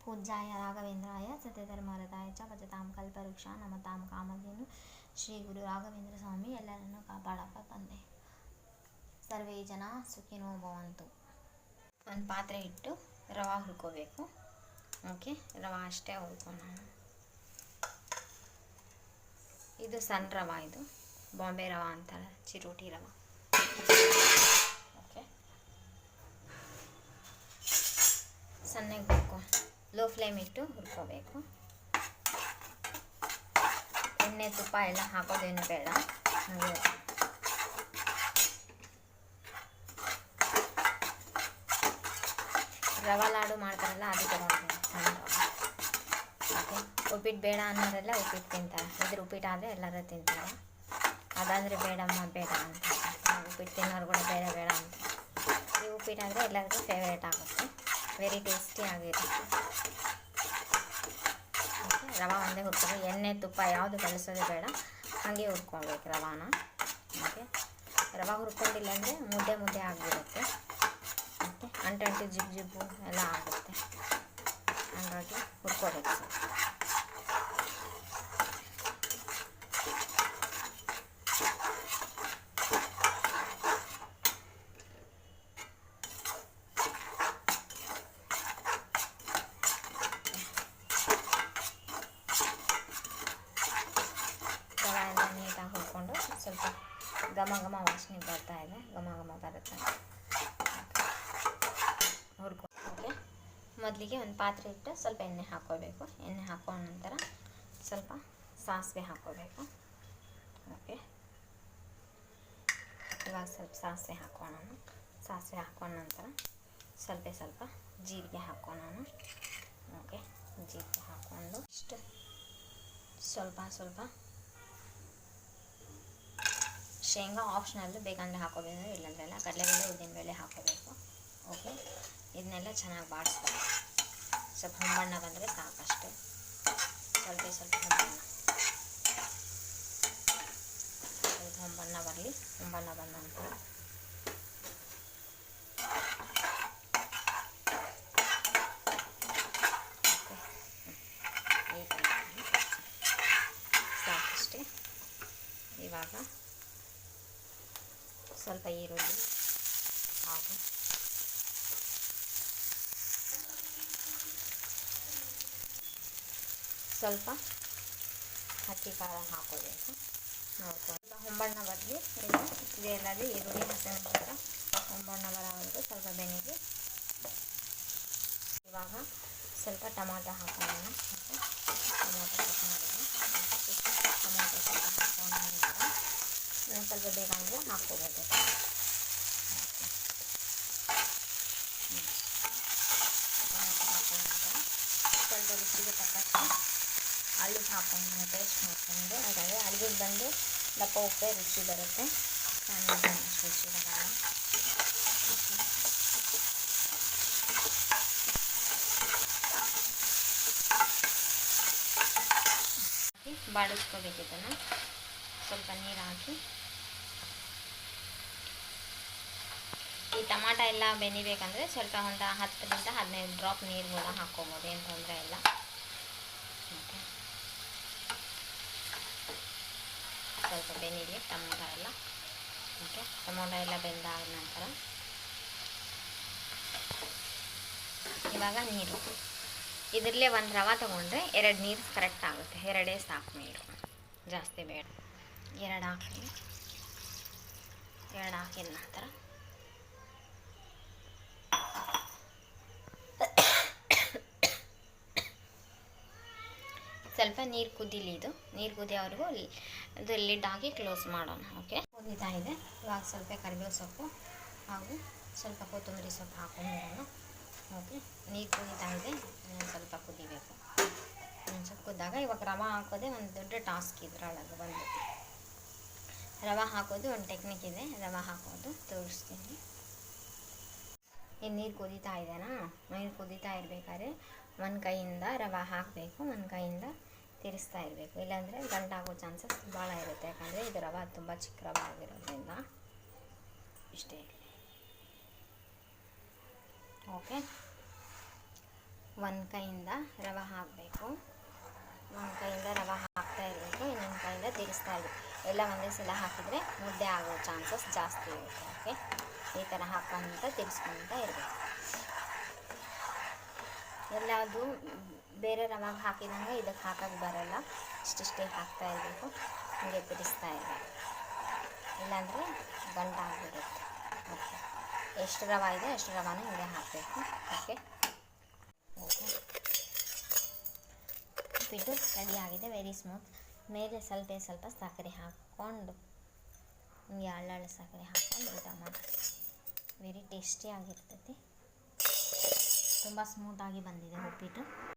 पूज्याय राघवेन्द्राय सत्यधर्मरताय च भजतां कल्पवृक्षा नमतां कामधेनु ಶ್ರೀ ಗುರು ರಾಘವೇಂದ್ರ ಸ್ವಾಮಿ ಎಲ್ಲರನ್ನು ಕಾಪಾಡಪ್ಪ ತಂದೆ. ಸರ್ವೇ ಜನ ಸುಖಿನೋ ಭವಂತು. ಒಂದು ಪಾತ್ರೆ ಇಟ್ಟು ರವೆ ಹುರ್ಕೋಬೇಕು. ಓಕೆ, ರವೆ ಅಷ್ಟೇ ಹುರ್ಕೊಳ್ಳೋಣ. ಇದು ಸಣ್ಣ ರವೆ, ಇದು ಬಾಂಬೆ ರವೆ ಅಂತಾರೆ, ಚಿರೋಟಿ ರವೆ. ಓಕೆ, ಸಣ್ಣಗೆ ಹುರ್ಕೊ, ಲೋ ಫ್ಲೇಮ್ ಇಟ್ಟು ಹುರ್ಕೋಬೇಕು. ಎಣ್ಣೆ ತುಪ್ಪ ಎಲ್ಲ ಹಾಕೋದೇನು ಬೇಡ. ರವೆ ಲಾಡು ಮಾಡ್ತಾರಲ್ಲ ಅದು ತಗೊಂಡಿದ್ದೀನಿ, ಸಣ್ಣ ರವೆ. ಓಕೆ, ಉಪ್ಪಿಟ್ಟು ಬೇಡ ಅನ್ನೋರೆಲ್ಲ ಉಪ್ಪಿಟ್ಟು ತಿಂತಾರೆ. ಇದ್ರ ಉಪ್ಪಿಟ್ಟು ಆದರೆ ಎಲ್ಲರೂ ತಿಂತಾರೆ. ಅದಾದರೆ ಬೇಡಮ್ಮ ಬೇಡ ಅಂತ, ಉಪ್ಪಿಟ್ಟು ತಿನ್ನೋರು ಕೂಡ ಬೇಡ ಬೇಡ ಅಂತ. ಈ ಉಪ್ಪಿಟ್ಟಾದರೆ ಎಲ್ಲರಿಗೂ ಫೇವ್ರೇಟ್ ಆಗುತ್ತೆ, ವೆರಿ ಟೇಸ್ಟಿ ಆಗಿರುತ್ತೆ. ರವೆ ಒಂದೇ ಹುರ್ಕೊಂಡು, ಎಣ್ಣೆ ತುಪ್ಪ ಯಾವುದು ಬಳಸೋದೇ ಬೇಡ, ಹಾಗೆ ಹುರ್ಕೊಳ್ಬೇಕು ರವಾನ. ಓಕೆ, ರವೆ ಹುರ್ಕೊಂಡಿಲ್ಲ ಅಂದರೆ ಮುದ್ದೆ ಮುದ್ದೆ ಆಗಿಬಿಡುತ್ತೆ. ಓಕೆ, ಅಂಟು ಜಿಬ್ಬು ಎಲ್ಲ ಆಗುತ್ತೆ, ಹಾಗಾಗಿ ಹುರ್ಕೋಬೇಕು. ಸ್ವಲ್ಪ ಘಮ ಘಮ ವಾಸನೆ ಬರ್ತಾ ಇದೆ, ಘಮ ಘಮ ಬರುತ್ತೆ. ಹುರ್ಕೊ. ಓಕೆ, ಮೊದಲಿಗೆ ಒಂದು ಪಾತ್ರೆ ಇಟ್ಟು ಸ್ವಲ್ಪ ಎಣ್ಣೆ ಹಾಕ್ಕೋಬೇಕು. ಎಣ್ಣೆ ಹಾಕೋ ನಂತರ ಸ್ವಲ್ಪ ಸಾಸಿವೆ ಹಾಕ್ಕೋಬೇಕು. ಓಕೆ, ಇವಾಗ ಸ್ವಲ್ಪ ಸಾಸಿವೆ ಹಾಕೋಣ. ಸಾಸಿವೆ ಹಾಕೊಂಡ ನಂತರ ಸ್ವಲ್ಪ ಜೀರಿಗೆ ಹಾಕೋಣ. ಓಕೆ, ಜೀರಿಗೆ ಹಾಕ್ಕೊಂಡು ಇಷ್ಟು ಸ್ವಲ್ಪ ಶೇಂಗಾ ಆಪ್ಷನಲ್ಲು, ಬೇಕಂದರೆ ಹಾಕೋಬೇಕು, ಇಲ್ಲಾಂದ್ರೆ ಎಲ್ಲ ಕಡಲೆಬೇಳೆ ಉದ್ದಿನಬೇಳೆ ಹಾಕೋಬೇಕು. ಓಕೆ, ಇದನ್ನೆಲ್ಲ ಚೆನ್ನಾಗಿ ಬಾಡಿಸ್ಬೇಕು. ಸ್ವಲ್ಪ ಹೊಂಬಣ್ಣ ಬಂದರೆ ಸಾಕಷ್ಟೆ, ಸ್ವಲ್ಪ ಹೊಂಬಣ್ಣ ಬರಲಿ. ಹೊಂಬಣ್ಣ ಬಂದ ನಂತರ ಸಾಕಷ್ಟೆ. ಇವಾಗ ಸ್ವಲ್ಪ ಈರುಳ್ಳಿ ಹಾಗೂ ಸ್ವಲ್ಪ ಹಸಿ ಖಾರ ಹಾಕೋಬೇಕು. ನೋಡ್ಕೊಂಡು ಹೊಂಬಣ್ಣ ಬರಲಿ. ಇದೆಲ್ಲದೇ ಈರುಳ್ಳಿ ಹಸಿಮೆಣಸಿನಕಾಯಿ ಹೊಂಬಣ್ಣ ಬರೋವರೆಗೂ ಸ್ವಲ್ಪ ಬೆನಿಗೆ. ಇವಾಗ ಸ್ವಲ್ಪ ಟೊಮಾಟೊ ಹಾಕೋಣ. ಟೊಮಾಟೊ ಕಟ್ ಮಾಡಿದ್ರೆ ಟೊಮಾಟೊ ಸ್ವಲ್ಪ ಹಾಕೋಣ. ನಂತರ ಸ್ವಲ್ಪ ಬೇಕಂದರೆ ಹಾಕ್ಕೋಬೇಕು. ಟೊಮಾಟೊ ಹಾಕೋ ನಂತರ ಸ್ವಲ್ಪ ರುಚಿಗೆ ತಕ್ಕಷ್ಟು ಅಲ್ಲಿಗೆ ಹಾಕೊಂಡು ಟೇಸ್ಟ್ ಮಾಡ್ಕೊಂಡು, ಅದಾದರೆ ಅಲ್ಲಿಗೆ ಬಂದು ದಪ್ಪ ಉಪ್ಪೆ ರುಚಿ ಬರುತ್ತೆ, ಅಷ್ಟು ರುಚಿ ಬರಲ್ಲ. ಬಾಡಿಸ್ಕೋಬೇಕು. ಇದನ್ನು ಸ್ವಲ್ಪ ನೀರು ಹಾಕಿ, ಈ ಟಮಾಟ ಎಲ್ಲ ಬೆನಿಬೇಕಂದ್ರೆ ಸ್ವಲ್ಪ ಒಂದು 10 ರಿಂದ 15 ಡ್ರಾಪ್ ನೀರು ಕೂಡ ಹಾಕ್ಕೋಬೋದು, ಏನು ತೊಂದರೆ ಇಲ್ಲ. ಓಕೆ, ಸ್ವಲ್ಪ ಬೆನಿಲಿ ಟೊಮೊಟೊ ಎಲ್ಲ. ಓಕೆ, ಟೊಮೊಟೊ ಎಲ್ಲ ಬೆಂದಾದ ನಂತರ ಇವಾಗ ನೀರು, ಇದರಲ್ಲೇ ಒಂದು ರವೆ ತೊಗೊಂಡ್ರೆ 2 ನೀರು ಕರೆಕ್ಟ್ ಆಗುತ್ತೆ. 2 ಸಾಕು, ನೀರು ಜಾಸ್ತಿ ಬೇಡ. 2 ಹಾಕಿ, 2 ಹಾಕಿದ ನಂತರ ಸ್ವಲ್ಪ ನೀರು ಕುದೀಲಿ. ಇದು ನೀರು ಕುದಿಯೋವರೆಗೂ ಇದು ಲಿಡ್ ಹಾಕಿ ಕ್ಲೋಸ್ ಮಾಡೋಣ. ಓಕೆ, ಕುದೀತಾ ಇದೆ. ಇವಾಗ ಸ್ವಲ್ಪ ಕರಿಬೇವು ಸೊಪ್ಪು ಹಾಗೂ ಸ್ವಲ್ಪ ಕೊತ್ತಂಬರಿ ಸೊಪ್ಪು ಹಾಕೊಂಡ್ಬಿಡೋಣ. ಓಕೆ, ನೀರು ಕುದೀತಾ ಇದೆ, ಸ್ವಲ್ಪ ಕುದಿಬೇಕು. ಸ್ವಲ್ಪ ಕುದ್ದಾಗ ಇವಾಗ ರವೆ ಹಾಕೋದೇ ಒಂದು ದೊಡ್ಡ ಟಾಸ್ಕ್. ಇದ್ರೊಳಗೆ ಬಂದು ರವೆ ಹಾಕೋದು ಒಂದು ಟೆಕ್ನಿಕ್ ಇದೆ. ರವೆ ಹಾಕೋದು ತೋರಿಸ್ತೀನಿ. ಈ ನೀರು ಕುದೀತಾ ಇದೆನಾ, ನೀರು ಕುದೀತಾ ಇರಬೇಕಾದ್ರೆ ಒಂದು ಕೈಯಿಂದ ರವೆ ಹಾಕಬೇಕು, ಒಂದು ಕೈಯಿಂದ ತಿರ್ಸ್ತಾ ಇರಬೇಕು, ಇಲ್ಲಾಂದರೆ ಗಂಟಾಗೋ ಚಾನ್ಸಸ್ ಭಾಳ ಇರುತ್ತೆ. ಯಾಕಂದರೆ ಇದು ರವೆ ತುಂಬ ಚಿಕ್ಕ ರವೆ ಆಗಿರೋದ್ರಿಂದ. ಇಷ್ಟೇ. ಓಕೆ, ಒಂದು ಕೈಯಿಂದ ರವೆ ಹಾಕಬೇಕು. ಒಂದು ಕೈಯಿಂದ ರವೆ ಹಾಕ್ತಾ ಇರಬೇಕು, ಇನ್ನೊಂದು ಕೈಯಿಂದ ತಿರ್ಗಿಸ್ತಾ ಇರಬೇಕು. ಎಲ್ಲ ಒಂದೇ ಸಲ ಹಾಕಿದರೆ ಮುದ್ದೆ ಆಗೋ ಚಾನ್ಸಸ್ ಜಾಸ್ತಿ ಇರುತ್ತೆ. ಓಕೆ, ಈ ಥರ ಹಾಕ್ಕೊಂತ ತಿರ್ಗಿಸ್ಕೊತ ಇರಬೇಕು. ಎಲ್ಲದು ಬೇರೆ ರವೆಗೆ ಹಾಕಿದಂಗೆ ಇದಕ್ಕೆ ಹಾಕೋಕ್ಕೆ ಬರೋಲ್ಲ, ಇಷ್ಟಿಷ್ಟೇ ಹಾಕ್ತಾ ಇರಬೇಕು, ಹೀಗೆ ತಿರ್ಗಿಸ್ತಾ ಇರಬೇಕು, ಇಲ್ಲಾಂದರೆ ಗಂಟು ಆಗಿಬಿಡುತ್ತೆ. ಓಕೆ, ಎಷ್ಟು ರವೆ ಇದೆ ಅಷ್ಟು ರವಾನ ಹಿಂಗೆ ಹಾಕಬೇಕು. ಓಕೆ ಓಕೆ, ಉಪ್ಪಿಟ್ಟು ರೆಡಿ ಆಗಿದೆ, ವೆರಿ ಸ್ಮೂತ್. ಮೇಲೆ ಸ್ವಲ್ಪ ಸಕ್ಕರೆ ಹಾಕ್ಕೊಂಡು ಹಿಂಗೆ ಹಳ್ಳ ಸಕ್ಕರೆ ಹಾಕ್ಕೊಂಡು ಊಟ ಮಾಡಿ, ವೆರಿ ಟೇಸ್ಟಿಯಾಗಿರ್ತೈತಿ. ತುಂಬ ಸ್ಮೂತಾಗಿ ಬಂದಿದೆ ಉಪ್ಪಿಟ್ಟು.